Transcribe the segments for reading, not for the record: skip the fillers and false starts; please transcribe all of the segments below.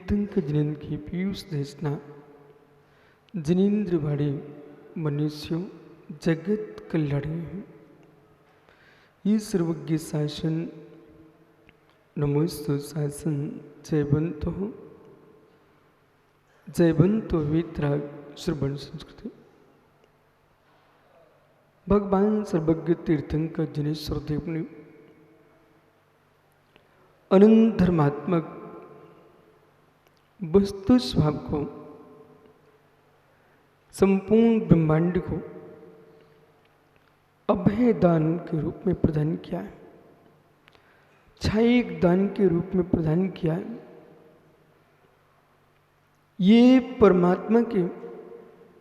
तीर्थंक जिनेन्द्र की पीयूष देशना जिनेन्द्र भाड़ी मनुष्यों जगत कल्याणी है। ये सर्वज्ञ शासन नमोस्तु शासन जयवंतो वितराग श्रवण संस्कृति। भगवान सर्वज्ञ तीर्थंकर जिनेश्वर देव ने अनंत धर्मात्मक वस्तु स्वभाव को संपूर्ण ब्रह्मांड को अभय दान के रूप में प्रदान किया है, छायिक दान के रूप में प्रदान किया है। ये परमात्मा के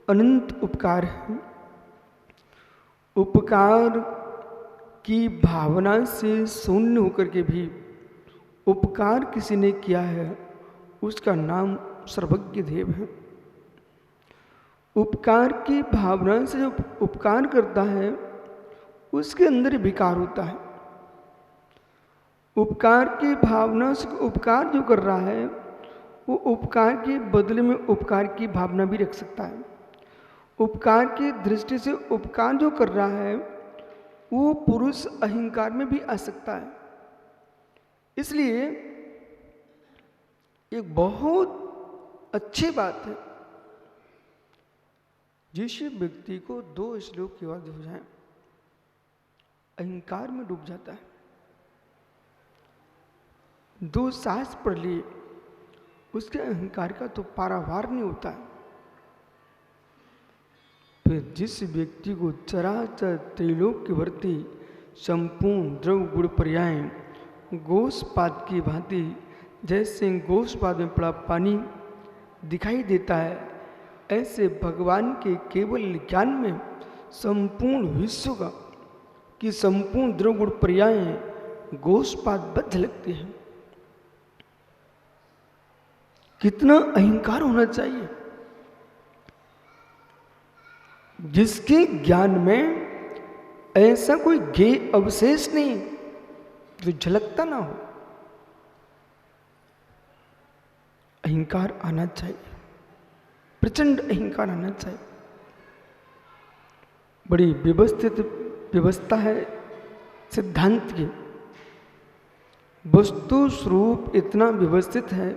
अनंत उपकार हैं। उपकार की भावना से शून्य होकर के भी उपकार किसी ने किया है, उसका नाम सर्वज्ञ देव है। उपकार की भावना से जो उपकार करता है उसके अंदर विकार होता है। उपकार की भावना से उपकार जो कर रहा है वो उपकार के बदले में उपकार की भावना भी रख सकता है। उपकार की दृष्टि से उपकार जो कर रहा है वो पुरुष अहंकार में भी आ सकता है। इसलिए एक बहुत अच्छी बात है जिस व्यक्ति को दो श्लोक की याद हो जाए अहंकार में डूब जाता है, दो सांस पढ़ लिए उसके अहंकार का तो पारावार नहीं होता है। फिर जिस व्यक्ति को चराचर त्रैलोक्यवर्ती संपूर्ण द्रव गुण पर्याय गोष्पाद की भांति जैसे गोष्पाद में पड़ा पानी दिखाई देता है, ऐसे भगवान के केवल ज्ञान में संपूर्ण विश्व का कि संपूर्ण द्रव गुण पर्याय गोष्पादबद्ध लगते हैं। कितना अहंकार होना चाहिए जिसके ज्ञान में ऐसा कोई ज्ञेय अवशेष नहीं जो झलकता ना हो। अहंकार आना चाहिए, प्रचंड अहंकार आना चाहिए। बड़ी व्यवस्थित व्यवस्था है सिद्धांत की। वस्तु स्वरूप इतना व्यवस्थित है,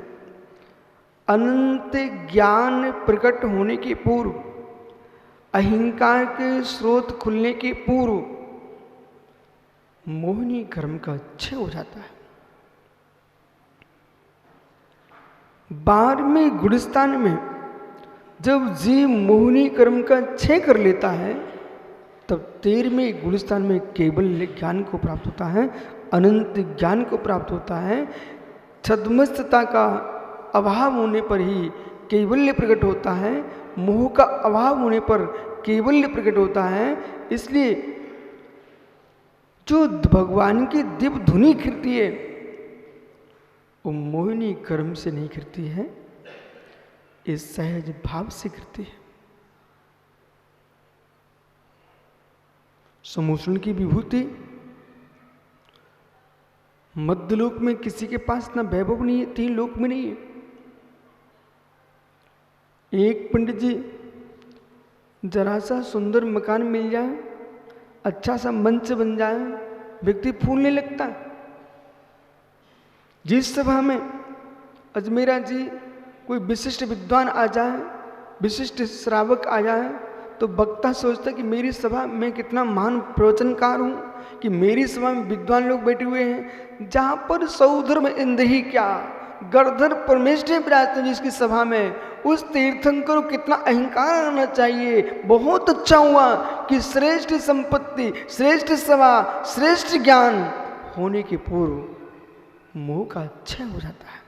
अनंत ज्ञान प्रकट होने के पूर्व, अहंकार के स्रोत खुलने के पूर्व मोहिनी कर्म का क्षय हो जाता है। 12वें गुणस्थान में जब जीव मोहिनी कर्म का क्षय कर लेता है तब 13वें गुणस्थान में केवल ज्ञान को प्राप्त होता है, अनंत ज्ञान को प्राप्त होता है। छद्मस्तता का अभाव होने पर ही कैवल्य प्रकट होता है, मोह का अभाव होने पर कैवल्य प्रकट होता है। इसलिए जो भगवान की दिव्य धुनी खिलती है वो मोहिनी कर्म से नहीं खिलती है, इस सहज भाव से खिलती है। समूषण की विभूति मध्यलोक में किसी के पास ना वैभव नहीं है, 3 लोक में नहीं है। एक पंडित जी जरा सा सुंदर मकान मिल जाए, अच्छा सा मंच बन जाए, व्यक्ति फूलने लगता है। जिस सभा में अजमेरा जी कोई विशिष्ट विद्वान आ जाए, विशिष्ट श्रावक आ जाए तो वक्ता सोचता है कि मेरी सभा में कितना महान प्रवचनकार हूँ कि मेरी सभा में विद्वान लोग बैठे हुए हैं। जहाँ पर सौधर्म इंद्र ही क्या गर्धर परमेश्वर विराजते हैं जिसकी सभा में, उस तीर्थंकर को कितना अहंकार आना चाहिए। बहुत अच्छा हुआ कि श्रेष्ठ संपत्ति, श्रेष्ठ सभा, श्रेष्ठ ज्ञान होने के पूर्व मोह का क्षय हो जाता है।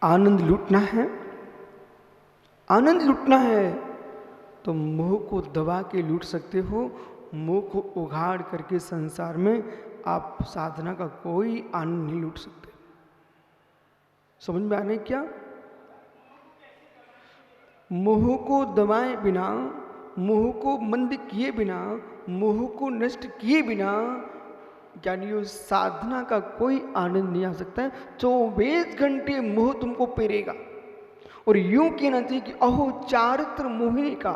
आनंद लूटना है, आनंद लूटना है तो मोह को दबा के लूट सकते हो। मोह को उघाड़ करके संसार में आप साधना का कोई आनंद नहीं लूट सकते। समझ में आने क्या? मोह को दबाए बिना, मोह को मंद किए बिना, मोह को नष्ट किए बिना ज्ञानियों, साधना का कोई आनंद नहीं आ सकता है। 24 घंटे मोह तुमको पेरेगा। और यूं कहना चाहिए कि अहो चारित्र मोहिनी का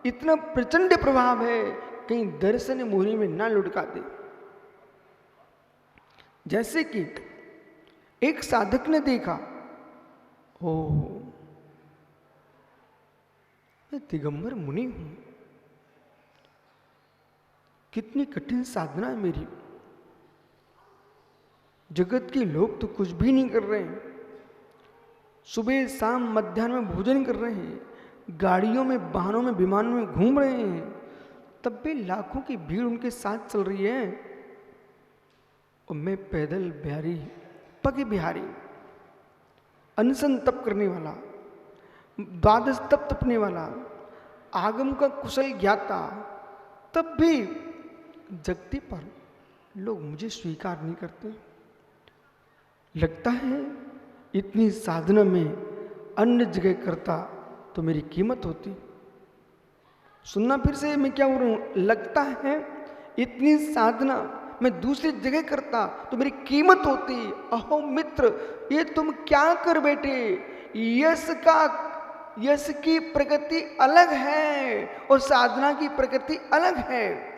इतना प्रचंड प्रभाव है, कहीं दर्शन मोहिनी में ना लुढ़का दे। जैसे कि एक साधक ने देखा, ओह मैं दिगंबर मुनि हूं, कितनी कठिन साधना है मेरी, जगत के लोग तो कुछ भी नहीं कर रहे हैं, सुबह शाम मध्याह्न में भोजन कर रहे हैं, गाड़ियों में, वाहनों में, विमानों में घूम रहे हैं, तब भी लाखों की भीड़ उनके साथ चल रही है, और मैं पैदल बिहारी, पगे बिहारी, अनशन तप करने वाला, द्वादश तप तपने वाला, आगम का कुशल ज्ञाता, तब भी जगती पर लोग मुझे स्वीकार नहीं करते। लगता है इतनी साधना में अन्य जगह करता तो मेरी कीमत होती। सुनना फिर से, मैं क्या बोल रहा हूं, लगता है इतनी साधना मैं दूसरी जगह करता तो मेरी कीमत होती। अहो मित्र, ये तुम क्या कर बैठे, यश की प्रकृति अलग है और साधना की प्रकृति अलग है।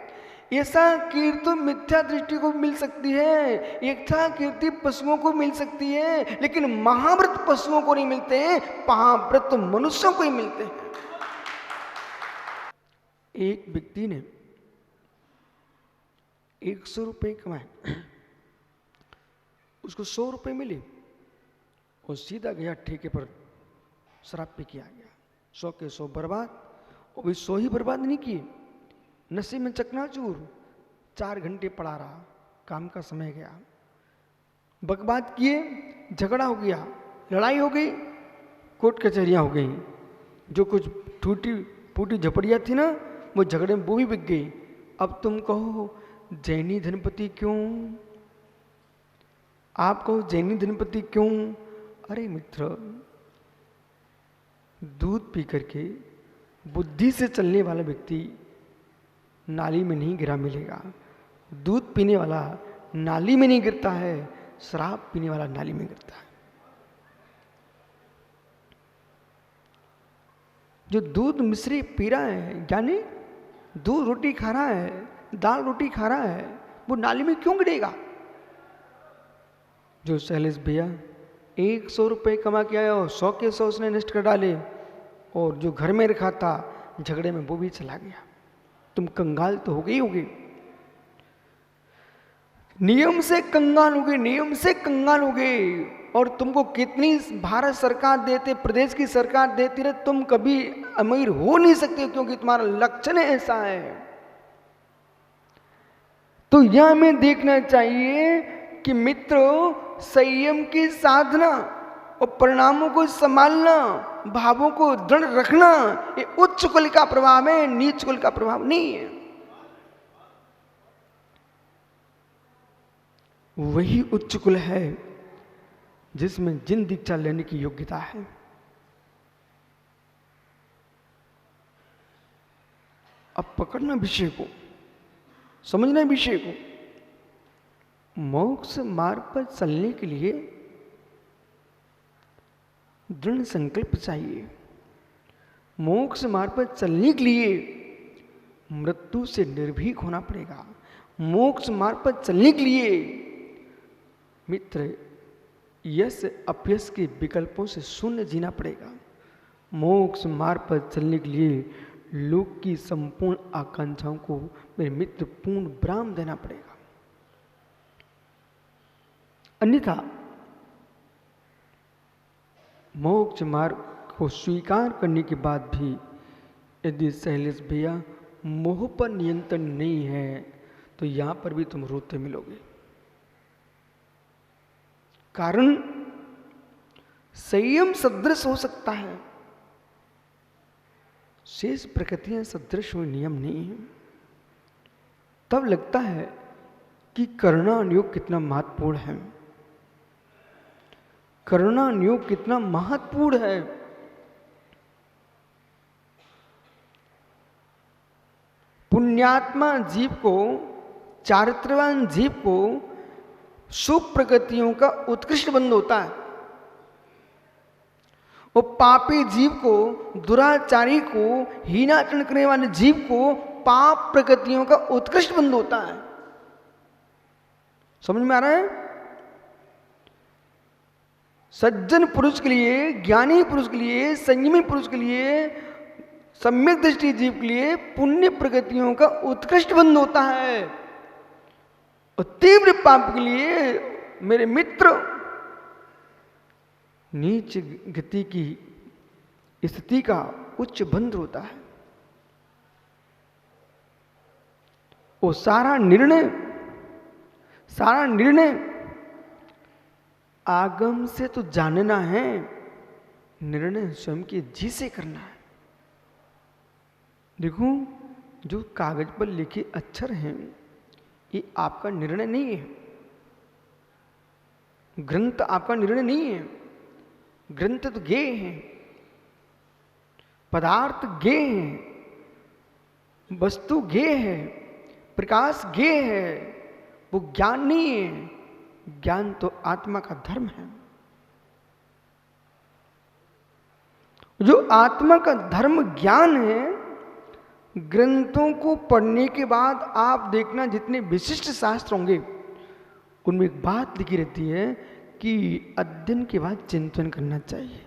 ऐसा कीर्ति मिथ्या दृष्टि को मिल सकती है, ऐसा कीर्ति पशुओं को मिल सकती है, लेकिन महाव्रत पशुओं को नहीं मिलते हैं, महाव्रत मनुष्यों को ही मिलते हैं। एक व्यक्ति ने 100 रुपये कमाए, उसको 100 रुपये मिले और सीधा गया ठेके पर शराब पी के आ गया। 100 के 100 बर्बाद, और भी 100 ही बर्बाद नहीं किए, नशे में चकनाचूर, 4 घंटे पड़ा रहा, काम का समय गया, बकवाद किए, झगड़ा हो गया, लड़ाई हो गई, कोर्ट कचहरियां हो गई, जो कुछ टूटी फूटी झपड़ियाँ थी ना, वो झगड़े में वो भी बिक गई। अब तुम कहो जैनी धनपति क्यों, आप कहो जैनी धनपति क्यों। अरे मित्र, दूध पी करके बुद्धि से चलने वाला व्यक्ति नाली में नहीं गिरा मिलेगा। दूध पीने वाला नाली में नहीं गिरता है, शराब पीने वाला नाली में गिरता है। जो दूध मिश्री पी रहा है, यानी दूध रोटी खा रहा है, दाल रोटी खा रहा है, वो नाली में क्यों गिरेगा। जो शैलेश भैया 100 रुपये कमा के आया और 100 के 100 उसने नष्ट कर डाले, और जो घर में रखा था झगड़े में वो भी चला गया। तुम कंगाल तो हो गई होगी, नियम से कंगाल हो गए, नियम से कंगाल हो गए। और तुमको कितनी भारत सरकार देते, प्रदेश की सरकार देती रहे, तुम कभी अमीर हो नहीं सकते, क्योंकि तुम्हारा लक्षण ऐसा है। तो यह हमें देखना चाहिए कि मित्रों, संयम की साधना और परिणामों को संभालना, भावों को दृढ़ रखना, ये उच्च कुल का प्रभाव है, नीच कुल का प्रभाव नहीं है। वही उच्च कुल है जिसमें जिन दीक्षा लेने की योग्यता है। अब पकड़ना विषय को, समझना विषय को। मोक्ष मार्ग पर चलने के लिए दृढ़ संकल्प चाहिए। मोक्ष मार्ग पर चलने के लिए मृत्यु से निर्भीक होना पड़ेगा। मोक्ष मार्ग पर चलने के लिए मित्र यश अपयश के विकल्पों से शून्य जीना पड़ेगा। मोक्ष मार्ग पर चलने के लिए लोक की संपूर्ण आकांक्षाओं को मेरे मित्र पूर्ण विराम देना पड़ेगा। अन्यथा मोक्ष मार्ग को स्वीकार करने के बाद भी यदि शैलेश भैया मोह पर नियंत्रण नहीं है, तो यहां पर भी तुम रोते मिलोगे। कारण संयम सदृश हो सकता है, शेष प्रकृतियां सदृश हुए नियम नहीं है। तब लगता है कि करुणा योग कितना महत्वपूर्ण है, करुणा योग कितना महत्वपूर्ण है। पुण्यात्मा जीव को चारित्रवान जीव को शुभ प्रकृतियों का उत्कृष्ट बंधु होता है, वो पापी जीव को, दुराचारी को, हीनाचरण करने वाले जीव को पाप प्रकृतियों का उत्कृष्ट बंधु होता है। समझ में आ रहा है? सज्जन पुरुष के लिए, ज्ञानी पुरुष के लिए, संयमी पुरुष के लिए, सम्यक दृष्टि जीव के लिए पुण्य प्रकृतियों का उत्कृष्ट बंधु होता है, और तीव्र पाप के लिए मेरे मित्र नीच गति की स्थिति का उच्च बंधु होता है। वो सारा निर्णय आगम से तो जानना है, निर्णय स्वयं के जी से करना है। देखो, जो कागज पर लिखे अक्षर हैं ये आपका निर्णय नहीं है, ग्रंथ आपका निर्णय नहीं है। ग्रंथ तो ज्ञेय है, पदार्थ ज्ञेय है, वस्तु ज्ञेय है, प्रकाश ज्ञेय है, वो ज्ञान नहीं है। ज्ञान तो आत्मा का धर्म है। जो आत्मा का धर्म ज्ञान है, ग्रंथों को पढ़ने के बाद आप देखना जितने विशिष्ट शास्त्र होंगे उनमें एक बात लिखी रहती है कि अध्ययन के बाद चिंतन करना चाहिए।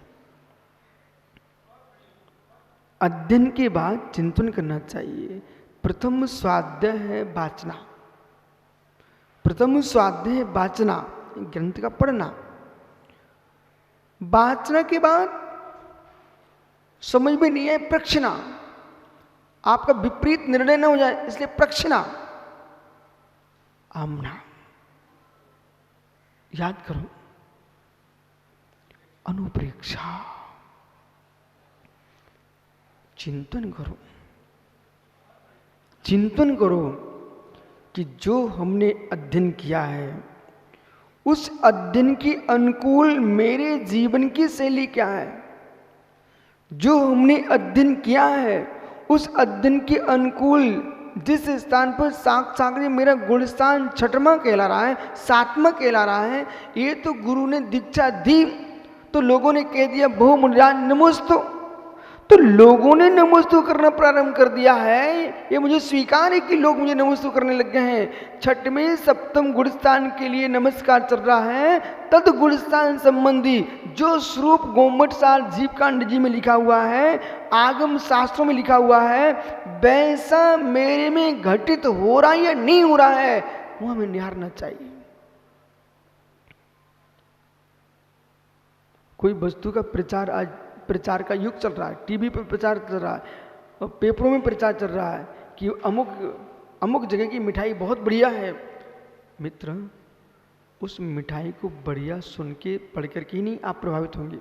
अध्ययन के बाद चिंतन करना चाहिए। प्रथम स्वाध्याय है वाचना, प्रथम स्वाध्याय है वाचना, ग्रंथ का पढ़ना। वाचना के बाद समझ में नहीं आए प्रक्षना, आपका विपरीत निर्णय न हो जाए इसलिए प्रक्षना। आमना, याद करो, अनुप्रेक्षा, चिंतन करो, चिंतन करो कि जो हमने अध्ययन किया है उस अध्ययन की अनुकूल मेरे जीवन की शैली क्या है। जो हमने अध्ययन किया है उस अध्ययन के अनुकूल जिस स्थान पर साक्षात मेरा गुण स्थान छठवां कहला रहा है, सातवां कहला रहा है, ये तो गुरु ने दीक्षा दी तो लोगों ने कह दिया बहु मुनिराज नमोस्तु, तो लोगों ने नमोस्तु करना प्रारंभ कर दिया है। ये मुझे स्वीकार है कि लोग मुझे नमोस्तु करने लग गए हैं। छठवें सप्तम गुणस्थान के लिए नमस्कार चल रहा है। तद गुणस्थान संबंधी जो स्वरूप गोमट सार जीव कांड जी में लिखा हुआ है, आगम शास्त्रों में लिखा हुआ है, वैसा मेरे में घटित हो रहा है या नहीं हो रहा है, वो हमें निहारना चाहिए। कोई वस्तु का प्रचार, आज प्रचार का युग चल रहा है, टीवी पर प्रचार चल रहा है और पेपरों में प्रचार चल रहा है कि अमुक जगह की मिठाई बहुत बढ़िया है। मित्र, उस मिठाई को बढ़िया सुन के पढ़ कर के ही नहीं आप प्रभावित होंगे,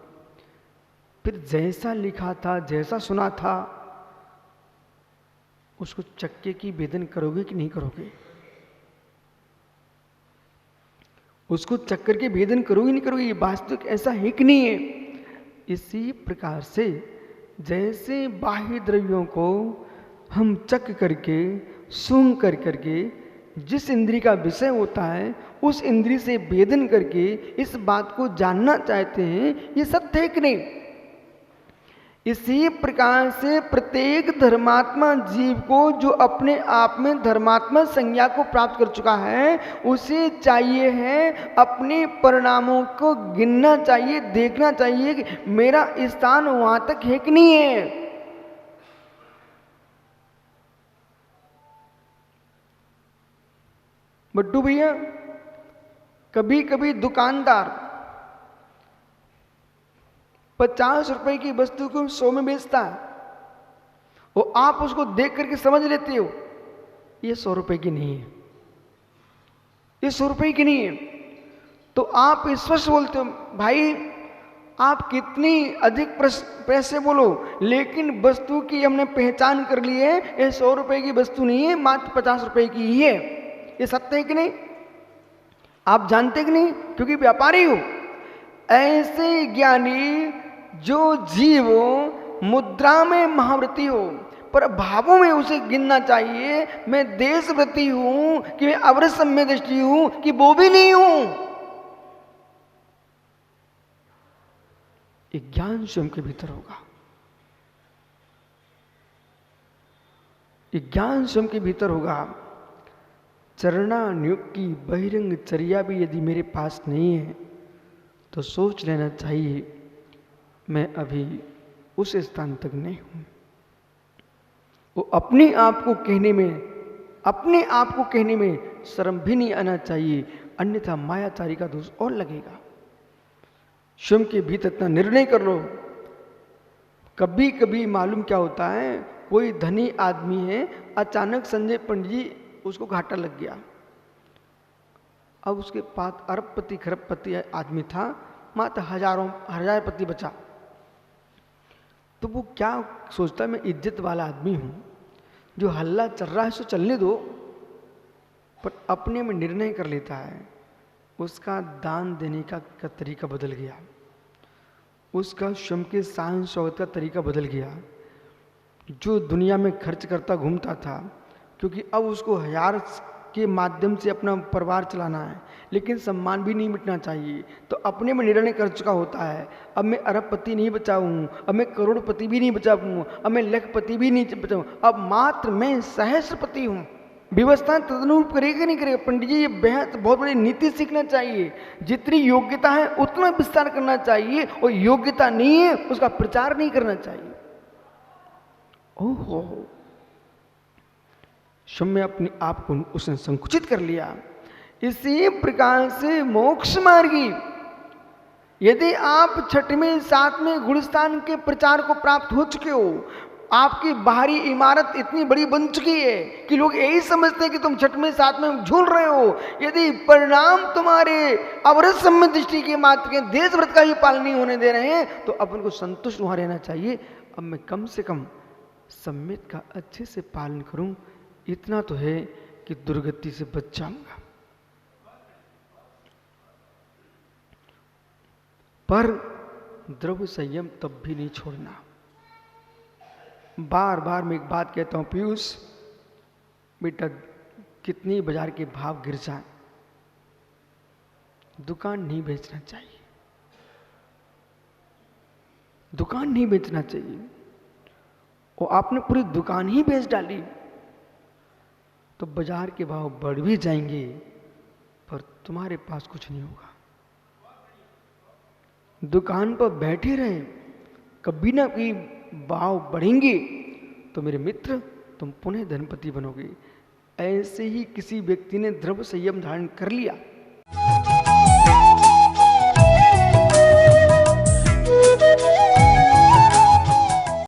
फिर जैसा लिखा था, जैसा सुना था, उसको चक्के की वेदन करोगे कि नहीं करोगे, उसको चक्कर के भेदन करोगे नहीं करोगे, ये वास्तविक ऐसा है कि नहीं है। इसी प्रकार से जैसे बाह्य द्रव्यों को हम चक करके सूंघ करके जिस इंद्री का विषय होता है उस इंद्री से भेदन करके इस बात को जानना चाहते हैं ये सत्य है कि नहीं। इसी प्रकार से प्रत्येक धर्मात्मा जीव को जो अपने आप में धर्मात्मा संज्ञा को प्राप्त कर चुका है उसे चाहिए है अपने परिणामों को गिनना चाहिए, देखना चाहिए कि मेरा स्थान वहां तक है कि नहीं है। बट्टू भैया, कभी कभी दुकानदार 50 रुपए की वस्तु को 100 में बेचता है, और आप उसको देख करके समझ लेते हो ये 100 रुपए की नहीं है, ये 100 रुपए की नहीं है, तो आप स्पष्ट बोलते हो भाई आप कितनी अधिक पैसे बोलो, लेकिन वस्तु की हमने पहचान कर ली है, ये 100 रुपए की वस्तु नहीं है, मात्र 50 रुपए की ही है। ये सत्य है कि नहीं? आप जानते कि नहीं? क्योंकि व्यापारी हो। ऐसे ज्ञानी जो जीव मुद्रा में महाव्रती हो, पर भावों में उसे गिनना चाहिए। मैं देशव्रती हूं कि मैं अवरस सम्य दृष्टि हूं कि वो भी नहीं हूं। एक ज्ञान स्वयं के भीतर होगा, एक ज्ञान स्वयं के भीतर होगा। चरणा नियुक्ति बहिरंग चर्या भी यदि मेरे पास नहीं है तो सोच लेना चाहिए मैं अभी उस स्थान तक नहीं हूं। वो अपने आप को कहने में शर्म भी नहीं आना चाहिए, अन्यथा मायाचारी का दोष और लगेगा। स्वयं के भीतर इतना निर्णय कर लो। कभी कभी मालूम क्या होता है, कोई धनी आदमी है, अचानक संजय पंडित जी उसको घाटा लग गया। अब उसके पास अरबपति खरबपति आदमी था, मात्र हजार पति बचा। तो वो क्या सोचता है, मैं इज्जत वाला आदमी हूं, जो हल्ला चल रहा है सो चलने दो, पर अपने में निर्णय कर लेता है। उसका दान देने का तरीका बदल गया, उसका स्वयं के शान शौकत का तरीका बदल गया। जो दुनिया में खर्च करता घूमता था, क्योंकि अब उसको हजार के माध्यम से अपना परिवार चलाना है, लेकिन सम्मान भी नहीं मिटना चाहिए, तो अपने में निर्णय कर चुका होता है। अब मैं अरबपति नहीं बचा हूँ, अब मैं करोड़पति भी नहीं बचा हूँ, अब मैं लखपति भी नहीं बचा हूँ, अब मात्र मैं सहस्रपति हूँ। व्यवस्था तदनुरूप करेगा नहीं करेगा। पंडित जी, ये बेहद बहुत बड़ी नीति सीखना चाहिए। जितनी योग्यता है उतना विस्तार करना चाहिए, और योग्यता नहीं है उसका प्रचार नहीं करना चाहिए। ओहो, स्वयं अपने आप को उसने संकुचित कर लिया। इसी प्रकार से मोक्ष मार्गी, यदि आप छठवें सातवें गुणस्थान के प्रचार को प्राप्त हो चुके हो, आपकी बाहरी इमारत इतनी बड़ी बन चुकी है कि लोग यही समझते हैं कि तुम छठवें सातवें झूल रहे हो। यदि परिणाम तुम्हारे अवरत सम्य दृष्टि के मात्र के देश व्रत का ही पालन नहीं होने दे रहे हैं, तो अपन को संतुष्ट वहां रहना चाहिए। अब मैं कम से कम सम्यत का अच्छे से पालन करूं, इतना तो है कि दुर्गति से बच जाऊंगा। पर द्रव्य संयम तब भी नहीं छोड़ना। बार बार मैं एक बात कहता हूं पीयूष, बेटा कितनी बाजार के भाव गिर जाए, दुकान नहीं बेचना चाहिए, दुकान नहीं बेचना चाहिए। और आपने पूरी दुकान ही बेच डाली तो बाजार के भाव बढ़ भी जाएंगे, पर तुम्हारे पास कुछ नहीं होगा। दुकान पर बैठे रहे, कभी ना कभी भाव बढ़ेंगे तो मेरे मित्र तुम पुनः धनपति बनोगे। ऐसे ही किसी व्यक्ति ने द्रव्य संयम धारण कर लिया।